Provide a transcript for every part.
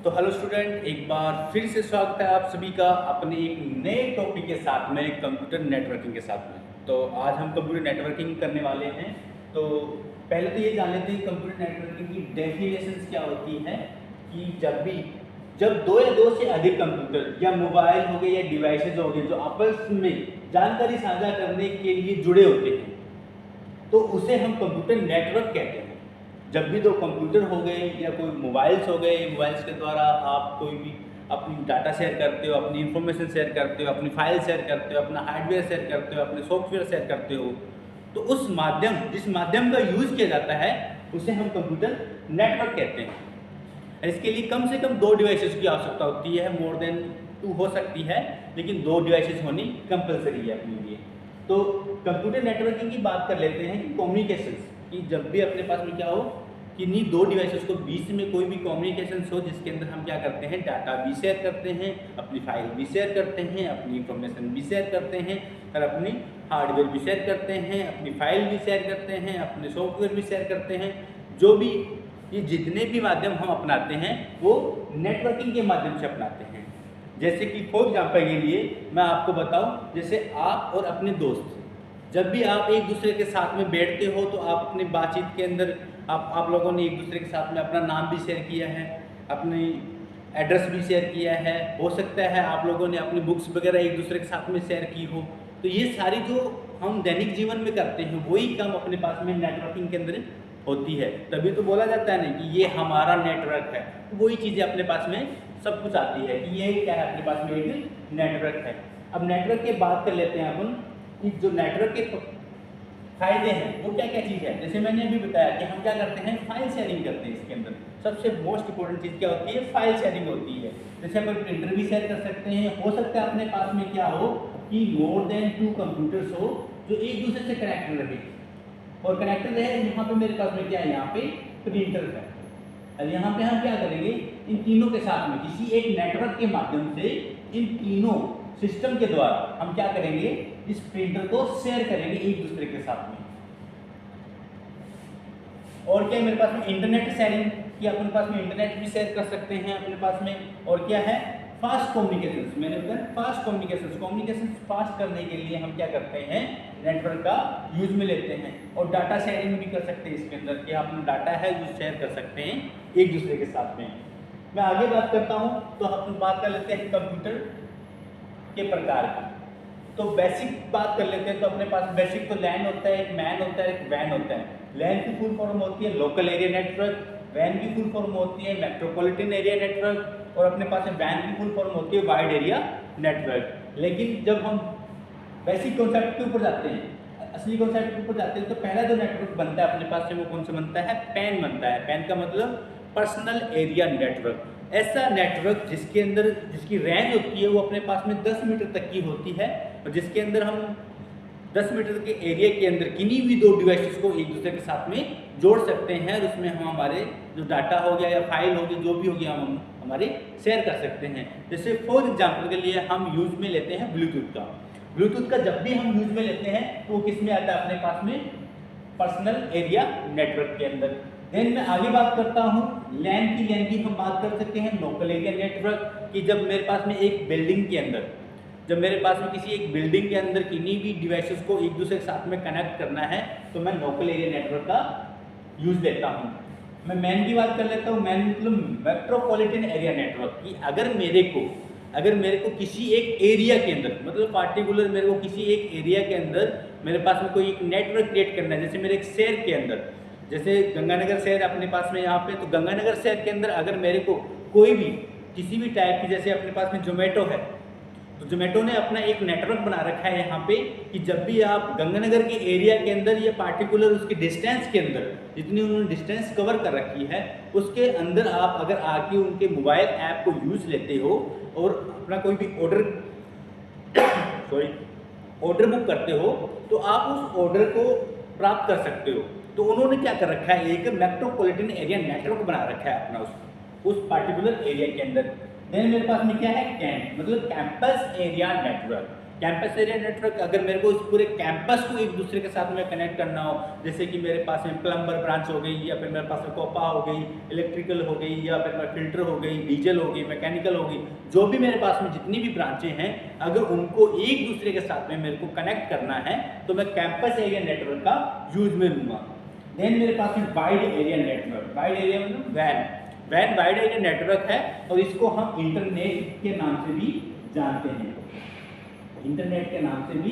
तो hello student, एक बार फिर से स्वागत है आप सभी का अपने एक नए टॉपिक के साथ में, कंप्यूटर नेटवर्किंग के साथ में। तो आज हम कंप्यूटर नेटवर्किंग करने वाले हैं। तो पहले तो ये जान लेते हैं कंप्यूटर नेटवर्किंग की डेफिनेशंस क्या होती है। कि जब दो या दो से अधिक कंप्यूटर या मोबाइल हो गए या डिवाइसेज हो गए जो आपस में जानकारी साझा करने के लिए जुड़े होते हैं, तो उसे हम कंप्यूटर नेटवर्क कहते हैं। जब भी दो कंप्यूटर हो गए या कोई मोबाइल्स हो गए, मोबाइल्स के द्वारा आप कोई भी अपनी डाटा शेयर करते हो, अपनी इंफॉर्मेशन शेयर करते हो, अपनी फाइल शेयर करते हो, अपना हार्डवेयर शेयर करते हो, अपने सॉफ्टवेयर शेयर करते हो, तो उस माध्यम जिस माध्यम का यूज़ किया जाता है उसे हम कंप्यूटर नेटवर्क कहते हैं। इसके लिए कम से कम दो डिवाइसेस की आवश्यकता होती है, मोर देन टू हो सकती है, लेकिन दो डिवाइसेस होनी कंपलसरी है अपने लिए। तो कंप्यूटर नेटवर्किंग की बात कर लेते हैं कि कम्युनिकेशंस कि जब भी अपने पास में क्या हो कि नहीं दो डिवाइसेस को बीच में कोई भी कम्युनिकेशन हो जिसके अंदर हम क्या करते हैं, डाटा भी शेयर करते हैं, अपनी फाइल भी शेयर करते हैं, अपनी इंफॉर्मेशन भी शेयर करते हैं, और अपनी हार्डवेयर भी शेयर करते हैं, अपनी फाइल भी शेयर करते हैं, अपने सॉफ्टवेयर भी शेयर करते हैं। जो भी ये जितने भी माध्यम हम अपनाते हैं वो नेटवर्किंग के माध्यम से अपनाते हैं। जैसे कि फॉर एग्जाम्पल के लिए मैं आपको बताऊं, जैसे आप और अपने दोस्त जब भी आप एक दूसरे के साथ में बैठते हो तो आप अपनी बातचीत के अंदर आप लोगों ने एक दूसरे के साथ में अपना नाम भी शेयर किया है, अपनी एड्रेस भी शेयर किया है, हो सकता है आप लोगों ने अपनी बुक्स वगैरह एक दूसरे के साथ में शेयर की हो। तो ये सारी जो हम दैनिक जीवन में करते हैं वही काम अपने पास में नेटवर्किंग के अंदर होती है। तभी तो बोला जाता है ना कि ये हमारा नेटवर्क है। वही चीज़ें अपने पास में सब कुछ आती है कि ये क्या है, अपने पास में एक नेटवर्क है। अब नेटवर्क की बात कर लेते हैं अपन कि जो नेटवर्क के फायदे हैं वो क्या क्या चीज़ है। जैसे मैंने अभी बताया कि हम क्या करते हैं, फाइल शेयरिंग करते हैं। इसके अंदर सबसे मोस्ट इंपॉर्टेंट चीज़ क्या होती है, फाइल शेयरिंग होती है। जैसे अपन प्रिंटर भी शेयर कर सकते हैं। हो सकता है अपने पास में क्या हो कि मोर देन 2 कंप्यूटर्स हो जो एक दूसरे से कनेक्टेड रहे, और कनेक्टेड रहे। यहाँ पे मेरे पास में क्या है, यहाँ पे प्रिंटर है, और यहाँ पे हम क्या करेंगे, इन तीनों के साथ में किसी एक नेटवर्क के माध्यम से इन तीनों सिस्टम के द्वारा हम क्या करेंगे, इस प्रिंटर को शेयर करेंगे एक दूसरे के साथ में। और क्या है मेरे पास में, इंटरनेट शेयरिंग कि अपने पास में इंटरनेट भी शेयर कर सकते हैं अपने पास में। और क्या है, फास्ट कम्युनिकेशन। मैंने बताया फास्ट कम्युनिकेशन फास्ट करने के लिए हम क्या करते हैं, नेटवर्क का यूज में लेते हैं। और डाटा शेयरिंग भी कर सकते हैं इसके अंदर कि अपना डाटा है जो शेयर कर सकते हैं एक दूसरे के साथ में। मैं आगे बात करता हूँ तो हम बात कर लेते हैं कंप्यूटर के प्रकार की। तो बेसिक बात कर लेते हैं। तो अपने पास बेसिक तो लैन होता है, एक मैन होता है, एक वैन होता है। लैन की फुल फॉर्म होती है लोकल एरिया नेटवर्क, वैन की फुल फॉर्म होती है मेट्रोपॉलिटन एरिया नेटवर्क, और अपने पास में वैन की फुल फॉर्म होती है वाइड एरिया नेटवर्क। लेकिन जब हम बेसिक कॉन्सेप्ट के ऊपर जाते हैं, असली कॉन्सेप्ट के ऊपर जाते हैं, तो पहला जो नेटवर्क बनता है अपने पास से वो कौन सा बनता है, पैन बनता है। पैन का मतलब पर्सनल एरिया नेटवर्क। ऐसा नेटवर्क जिसके अंदर जिसकी रेंज होती है वो अपने पास में 10 मीटर तक की होती है, और जिसके अंदर हम 10 मीटर के एरिया के अंदर किन्हीं भी दो डिवाइसेस को एक दूसरे के साथ में जोड़ सकते हैं, और उसमें हम हमारे जो डाटा हो गया या फाइल हो गई जो भी हो गया हम हमारे शेयर कर सकते हैं। जैसे फॉर एग्जाम्पल के लिए हम यूज में लेते हैं ब्लूटूथ का। ब्लूटूथ का जब भी हम यूज में लेते हैं तो वो किस में आता है, अपने पास में पर्सनल एरिया नेटवर्क के अंदर। देन मैं आगे बात करता हूँ लैन की हम बात कर सकते हैं लोकल एरिया नेटवर्क कि जब मेरे पास में एक बिल्डिंग के अंदर, जब मेरे पास में किसी एक बिल्डिंग के अंदर किन्हीं भी डिवाइसेस को एक दूसरे के साथ में कनेक्ट करना है तो मैं लोकल एरिया नेटवर्क का यूज लेता हूँ। मैं मैन की बात कर लेता हूँ। मैन मतलब मेट्रोपॉलिटन एरिया नेटवर्क कि अगर मेरे को किसी एक एरिया के अंदर, मतलब पार्टिकुलर मेरे को किसी एक एरिया के अंदर मेरे पास में कोई एक नेटवर्क क्रिएट करना है। जैसे मेरे एक शहर के अंदर, जैसे गंगानगर शहर अपने पास में यहाँ पे, तो गंगानगर शहर के अंदर अगर मेरे को कोई भी किसी भी टाइप की, जैसे अपने पास में जोमेटो है, तो जोमेटो ने अपना एक नेटवर्क बना रखा है यहाँ पे कि जब भी आप गंगानगर के एरिया के अंदर या पार्टिकुलर उसके डिस्टेंस के अंदर, जितनी उन्होंने डिस्टेंस कवर कर रखी है उसके अंदर आप अगर आके उनके मोबाइल ऐप को यूज लेते हो और अपना कोई भी ऑर्डर बुक करते हो तो आप उस ऑर्डर को प्राप्त कर सकते हो। तो उन्होंने क्या कर रखा है, एक मेट्रोपॉलिटन एरिया नेटवर्क बना रखा है अपना उस पार्टिकुलर एरिया के अंदर। देन मेरे पास में क्या है, कैंप मतलब campus area network. Campus area network, अगर मेरे को इस पूरे कैंपस को एक दूसरे के साथ में कनेक्ट करना हो, जैसे कि मेरे पास में प्लम्बर ब्रांच हो गई, या फिर मेरे पास में कोपा हो गई, इलेक्ट्रिकल हो गई, या फिर फिल्टर हो गई, डीजल हो गई, मैकेनिकल हो गई, जो भी मेरे पास में जितनी भी ब्रांचें हैं, अगर उनको एक दूसरे के साथ में मेरे को कनेक्ट करना है तो मैं कैंपस एरिया नेटवर्क का यूज में लूँगा। देन मेरे पास में wide area network, wide area मतलब वैन वाइड एरिया नेटवर्क है, और इसको हम इंटरनेट के नाम से भी जानते हैं, इंटरनेट के नाम से भी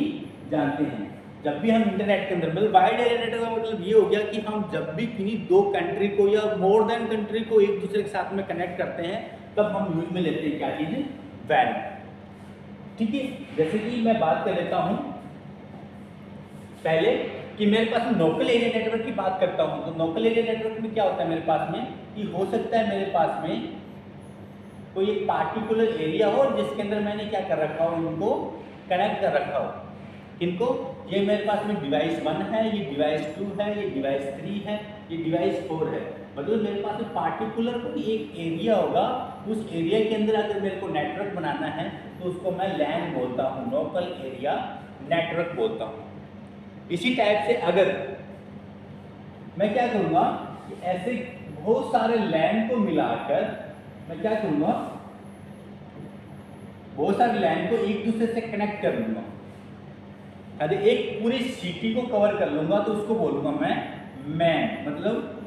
जानते हैं। जब भी हम इंटरनेट के अंदर, मतलब वाइड एरिया नेटवर्क का मतलब ये हो गया कि हम जब भी किसी दो कंट्री को या मोर देन कंट्री को एक दूसरे के साथ में कनेक्ट करते हैं, तब हम यूज में लेते हैं क्या चीज़, वैन। ठीक है, जैसे कि मैं बात कर लेता हूँ पहले कि मेरे पास लोकल एरिया नेटवर्क की बात करता हूँ। तो लोकल एरिया नेटवर्क में क्या होता है मेरे पास में, कि हो सकता है मेरे पास में कोई एक पार्टिकुलर एरिया हो जिसके अंदर मैंने क्या कर रखा हो, इनको कनेक्ट कर रखा हो। किनको, ये मेरे पास में डिवाइस 1 है, ये डिवाइस 2 है, ये डिवाइस 3 है, ये डिवाइस 4 है। मतलब मेरे पास में पार्टिकुलर कोई एक एरिया होगा, उस एरिया के अंदर अगर मेरे को नेटवर्क बनाना है तो उसको मैं लैन बोलता हूँ, लोकल एरिया नेटवर्क बोलता हूँ। इसी टाइप से अगर मैं क्या करूँगा कि ऐसे बहुत सारे लैन को मिलाकर मैं क्या करूँगा, बहुत सारे लैन को एक दूसरे से कनेक्ट कर लूँगा। यदि एक पूरी सिटी को कवर कर लूँगा तो उसको बोलूँगा मैं मतलब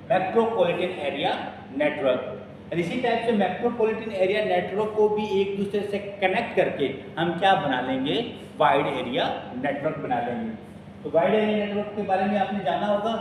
मेट्रोपॉलिटन एरिया नेटवर्क। और इसी टाइप से मेट्रोपॉलिटन एरिया नेटवर्क को भी एक दूसरे से कनेक्ट करके हम क्या बना लेंगे, वाइड एरिया नेटवर्क बना लेंगे। तो वाइड एरिया नेटवर्क के बारे में आपने जाना होगा।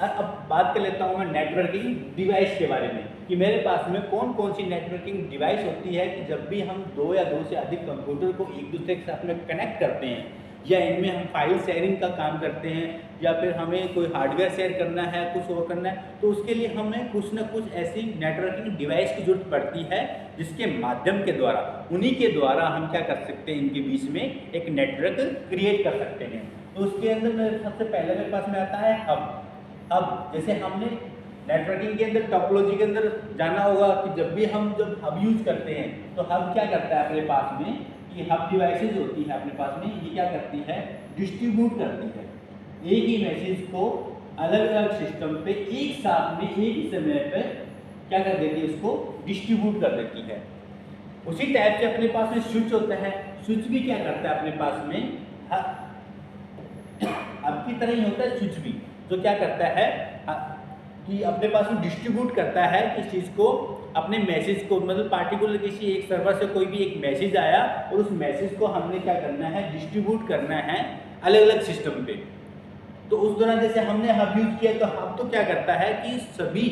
अब बात कर लेता हूँ मैं नेटवर्किंग डिवाइस के बारे में, कि मेरे पास में कौन कौन सी नेटवर्किंग डिवाइस होती है कि जब भी हम दो या दो से अधिक कंप्यूटर को एक दूसरे के साथ में कनेक्ट करते हैं, या इनमें हम फाइल शेयरिंग का काम करते हैं, या फिर हमें कोई हार्डवेयर शेयर करना है, कुछ और करना है, तो उसके लिए हमें कुछ ना कुछ ऐसी नेटवर्किंग डिवाइस की जरूरत पड़ती है जिसके माध्यम के द्वारा, उन्हीं के द्वारा हम क्या कर सकते हैं, इनके बीच में एक नेटवर्क क्रिएट कर सकते हैं। तो उसके अंदर मेरे सबसे पहले मेरे पास में आता है हब। अब जैसे हमने नेटवर्किंग के अंदर टोपोलॉजी के अंदर जाना होगा कि जब हब यूज करते हैं तो हब क्या करता है अपने पास में, कि हब डिवाइसेज होती है अपने पास में, ये क्या करती है, डिस्ट्रीब्यूट करती है एक ही मैसेज को अलग अलग सिस्टम पे एक साथ में एक ही समय पे क्या कर देती है, उसको डिस्ट्रीब्यूट कर देती है। उसी टाइप से अपने पास में स्विच होता है, स्विच भी क्या करता है अपने पास में हब की तरह ही होता है स्विच भी, तो क्या करता है कि अपने पास में डिस्ट्रीब्यूट करता है किस चीज़ को, अपने मैसेज को, मतलब पार्टिकुलर किसी एक सर्वर से कोई भी एक मैसेज आया और उस मैसेज को हमने क्या करना है, डिस्ट्रीब्यूट करना है अलग अलग सिस्टम पे। तो उस दौरान जैसे हमने हब यूज किया, तो हब तो क्या करता है कि सभी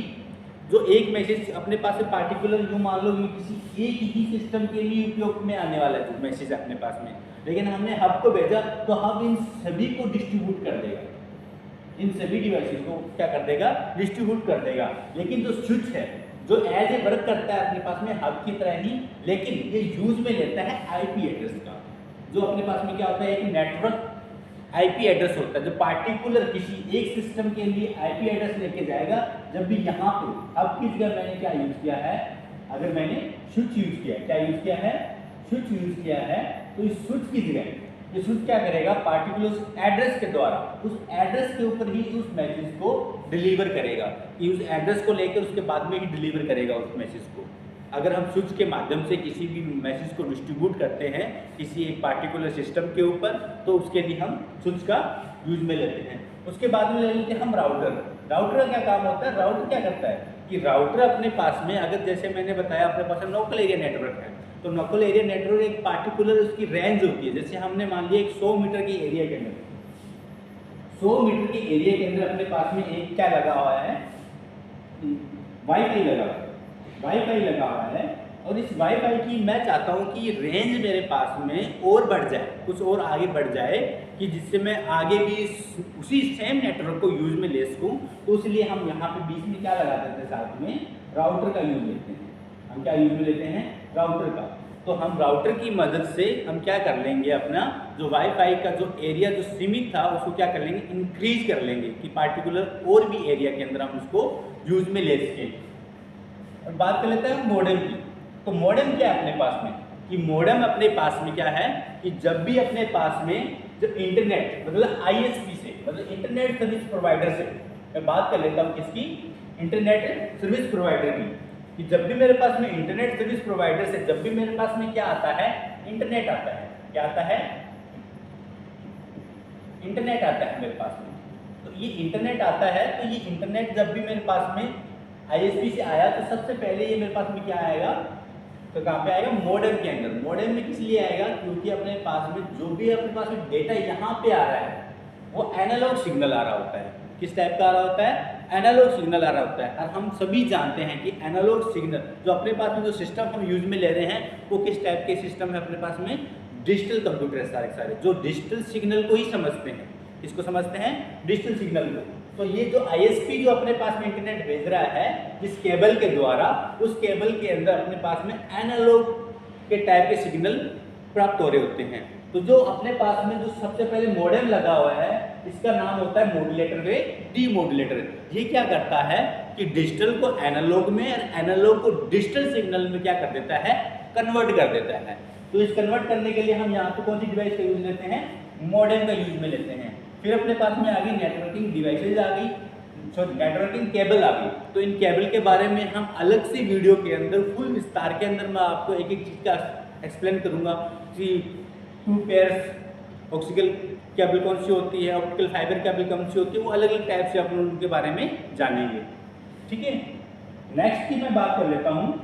जो एक मैसेज अपने पास से पार्टिकुलर यूँ मान लो किसी एक ही सिस्टम के लिए उपयोग में आने वाला है मैसेज अपने पास में, लेकिन हमने हब को भेजा तो हब इन सभी को डिस्ट्रीब्यूट कर देगा, इन सभी डिवाइसेस को क्या कर देगा, डिस्ट्रीब्यूट कर देगा। लेकिन जो स्विच है जो एज ए वर्क करता है अपने पास में हब की तरह ही, लेकिन ये यूज में लेता है आईपी एड्रेस का। जो अपने पास में क्या होता है, एक नेटवर्क आईपी एड्रेस होता है जो पार्टिकुलर किसी एक सिस्टम के लिए आईपी एड्रेस लेके जाएगा। जब भी यहाँ पे हब की जगह मैंने क्या यूज किया है, अगर मैंने स्विच यूज किया, क्या यूज किया है, स्विच यूज किया है, तो इस स्विच की जगह ये स्विच क्या करेगा, पार्टिकुलर एड्रेस के द्वारा उस एड्रेस के ऊपर ही उस मैसेज को डिलीवर करेगा, कि उस एड्रेस को लेकर उसके बाद में ही डिलीवर करेगा उस मैसेज को। अगर हम स्विच के माध्यम से किसी भी मैसेज को डिस्ट्रीब्यूट करते हैं किसी एक पार्टिकुलर सिस्टम के ऊपर, तो उसके लिए हम स्विच का यूज में लेते हैं। उसके बाद में ले लेते हैं हम राउटर। राउटर का क्या काम होता है, राउटर क्या करता है कि राउटर अपने पास में, अगर जैसे मैंने बताया अपने पास में लोकल एरिया नेटवर्क है, तो लोकल एरिया नेटवर्क एक पार्टिकुलर उसकी रेंज होती है। जैसे हमने मान लिया एक 100 मीटर की एरिया के अंदर, 100 मीटर के एरिया के अंदर अपने पास में एक क्या लगा हुआ है, वाईफाई लगा हुआ है, वाईफाई लगा हुआ है। और इस वाईफाई की मैं चाहता हूँ कि ये रेंज मेरे पास में और बढ़ जाए, कुछ और आगे बढ़ जाए, कि जिससे मैं आगे भी उसी सेम नेटवर्क को यूज में ले सकूँ। तो इसलिए हम यहाँ पे बीच में क्या लगा देते हैं, साथ में राउटर का यूज लेते हैं। हम क्या यूज में लेते हैं, राउटर का। तो हम राउटर की मदद से हम क्या कर लेंगे, अपना जो वाईफाई का जो एरिया जो सीमित था उसको क्या कर लेंगे, इंक्रीज कर लेंगे, कि पार्टिकुलर और भी एरिया के अंदर हम उसको यूज में ले सकें। और बात कर लेते हैं मॉडेम की। तो मॉडेम क्या है अपने पास में, कि मॉडेम अपने पास में क्या है कि जब भी अपने पास में जो इंटरनेट मतलब आईएसपी से मतलब इंटरनेट सर्विस प्रोवाइडर से मैं बात कर लेता हूँ किसकी, इंटरनेट सर्विस प्रोवाइडर की, कि जब भी मेरे पास में इंटरनेट सर्विस प्रोवाइडर से जब भी मेरे पास में क्या आता है, इंटरनेट आता है, क्या आता है, इंटरनेट आता है मेरे पास में। तो ये इंटरनेट आता है, तो ये इंटरनेट जब भी मेरे पास में आईएसपी से आया तो सबसे पहले ये मेरे पास में क्या आएगा, तो कहाँ पे आएगा, मॉडेम के अंदर। मॉडेम में किस लिए आएगा, क्योंकि अपने पास में जो भी अपने पास में डेटा यहाँ पे आ रहा है वो एनालॉग सिग्नल आ रहा होता है। किस टाइप का आ रहा होता है, एनालॉग सिग्नल आ रहा होता है। और हम सभी जानते हैं कि एनालॉग सिग्नल जो अपने पास में जो सिस्टम हम यूज में ले रहे हैं वो किस टाइप के सिस्टम है अपने पास में, डिजिटल कंप्यूटर है सारे जो डिजिटल सिग्नल को ही समझते हैं। इसको समझते हैं डिजिटल सिग्नल को। तो ये जो आईएसपी जो अपने पास में इंटरनेट भेज रहा है जिस केबल के द्वारा, उस केबल के अंदर अपने पास में एनालॉग के टाइप के सिग्नल प्राप्त हो रहे होते हैं। तो जो अपने पास में जो सबसे पहले मॉडेम लगा हुआ है इसका नाम होता है मॉड्यूलेटर वे डीमॉड्यूलेटर। ये क्या करता है कि डिजिटल को एनालॉग में और एनालॉग को डिजिटल सिग्नल में क्या कर देता है, कन्वर्ट कर देता है। तो इस कन्वर्ट करने के लिए हम यहाँ पे कौन सी डिवाइस का यूज लेते हैं, मॉडेम का यूज में लेते हैं। फिर अपने पास में आ गई नेटवर्किंग डिवाइसेज आ गई, नेटवर्किंग केबल आ गई। तो इन केबल के बारे में हम अलग से वीडियो के अंदर फुल विस्तार के अंदर मैं आपको एक एक चीज़ का एक्सप्लेन करूँगा कि 2 पेयर्स ऑप्टिकल केबल कौन सी होती है, ऑप्टिकल फाइबर केबल कौन सी होती है, वो अलग अलग टाइप से अपन उनके बारे में जानेंगे। ठीक है, नेक्स्ट की मैं बात कर लेता हूँ।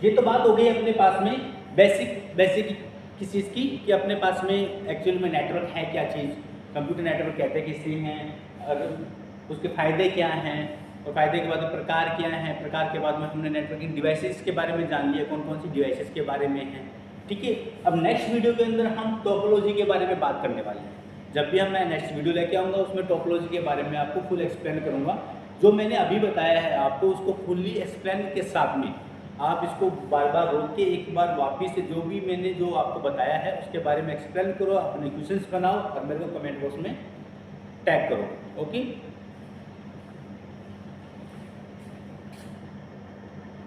ये तो बात हो गई अपने पास में बेसिक किस चीज़ की, कि अपने पास में एक्चुअल में नेटवर्क है क्या चीज़, कंप्यूटर नेटवर्क कहते हैं किसे हैं, और उसके फ़ायदे क्या हैं, और फ़ायदे के बाद प्रकार क्या हैं, प्रकार के बाद में हमने नेटवर्किंग डिवाइसेस के बारे में जान लिया कौन कौन सी डिवाइसेस के बारे में हैं। ठीक है, अब नेक्स्ट वीडियो के अंदर हम टोपोलॉजी के बारे में बात करने वाले हैं। जब भी मैं नेक्स्ट वीडियो लेके आऊँगा उसमें टोपोलॉजी के बारे में आपको फुल एक्सप्लेन करूँगा। जो मैंने अभी बताया है आपको उसको फुल्ली एक्सप्लेन के साथ में आप इसको बार बार रोक के एक बार वापिस से जो भी मैंने जो आपको बताया है उसके बारे में एक्सप्लेन करो, अपने क्वेश्चंस बनाओ और मेरे को कमेंट बॉक्स में टैग करो। ओके।